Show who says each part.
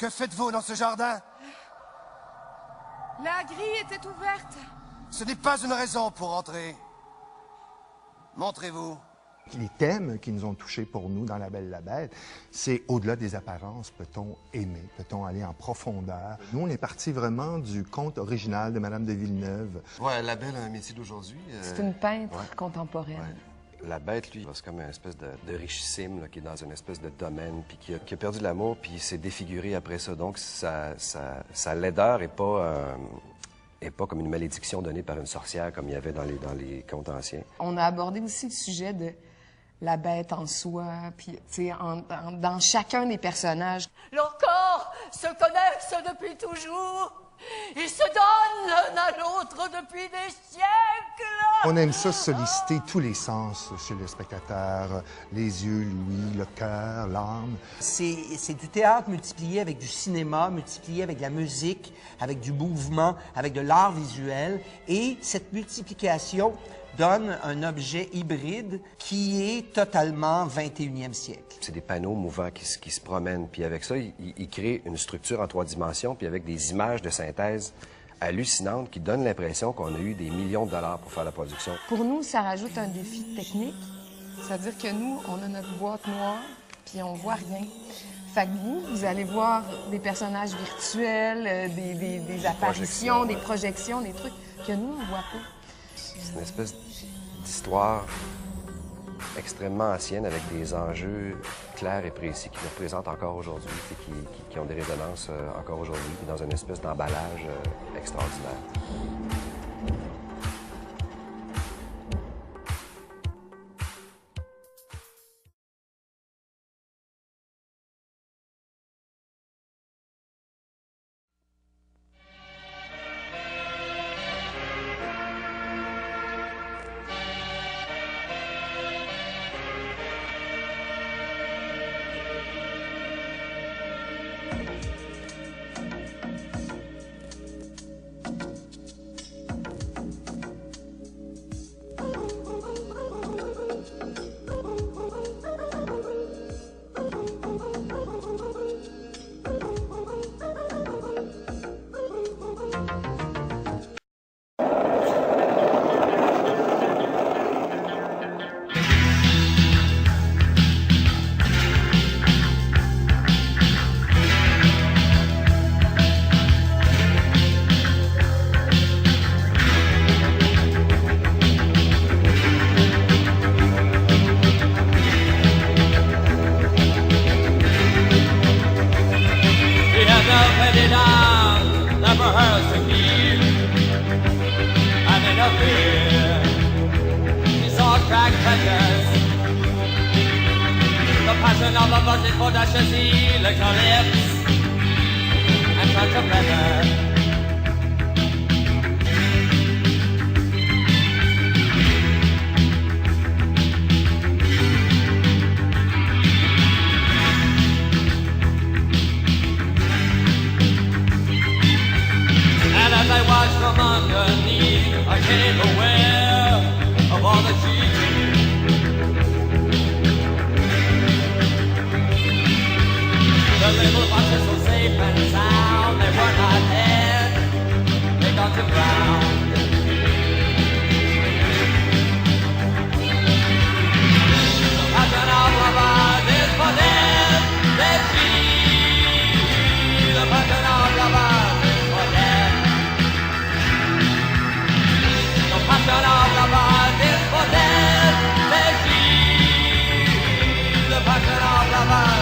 Speaker 1: Que faites-vous dans ce jardin?
Speaker 2: La grille était ouverte.
Speaker 1: Ce n'est pas une raison pour entrer. Montrez-vous.
Speaker 3: Les thèmes qui nous ont touchés pour nous dans La Belle et la Bête, c'est au-delà des apparences, peut-on aimer, peut-on aller en profondeur? Nous, on est parti vraiment du conte original de Madame de Villeneuve.
Speaker 4: Ouais, La Belle a un métier d'aujourd'hui.
Speaker 5: C'est une peintre contemporaine.
Speaker 4: Ouais. La Bête, lui, c'est comme une espèce de richissime là, qui est dans une espèce de domaine, puis qui a perdu l'amour, puis s'est défiguré après ça. Donc, sa laideur est pas comme une malédiction donnée par une sorcière comme il y avait dans les contes anciens.
Speaker 5: On a abordé aussi le sujet de la bête en soi, puis tu sais, dans chacun des personnages.
Speaker 6: Leurs corps se connaissent depuis toujours. Ils se donnent l'un à l'autre depuis des siècles.
Speaker 3: On aime ça solliciter tous les sens chez le spectateur, les yeux, l'ouïe, le cœur, l'âme.
Speaker 7: C'est du théâtre multiplié avec du cinéma, multiplié avec de la musique, avec du mouvement, avec de l'art visuel. Et cette multiplication donne un objet hybride qui est totalement 21e siècle.
Speaker 4: C'est des panneaux mouvants qui se promènent, puis avec ça, il crée une structure en 3 dimensions, puis avec des images de synthèse hallucinantes qui donnent l'impression qu'on a eu des millions de dollars pour faire la production.
Speaker 5: Pour nous, ça rajoute un défi technique. C'est-à-dire que nous, on a notre boîte noire, puis on voit rien. Fait que vous allez voir des personnages virtuels, des apparitions, des projections, des trucs que nous, on voit pas.
Speaker 4: C'est une espèce d'histoire extrêmement ancienne avec des enjeux clairs et précis qui nous représentent encore aujourd'hui et qui ont des résonances encore aujourd'hui, dans une espèce d'emballage extraordinaire.
Speaker 8: The passion of love.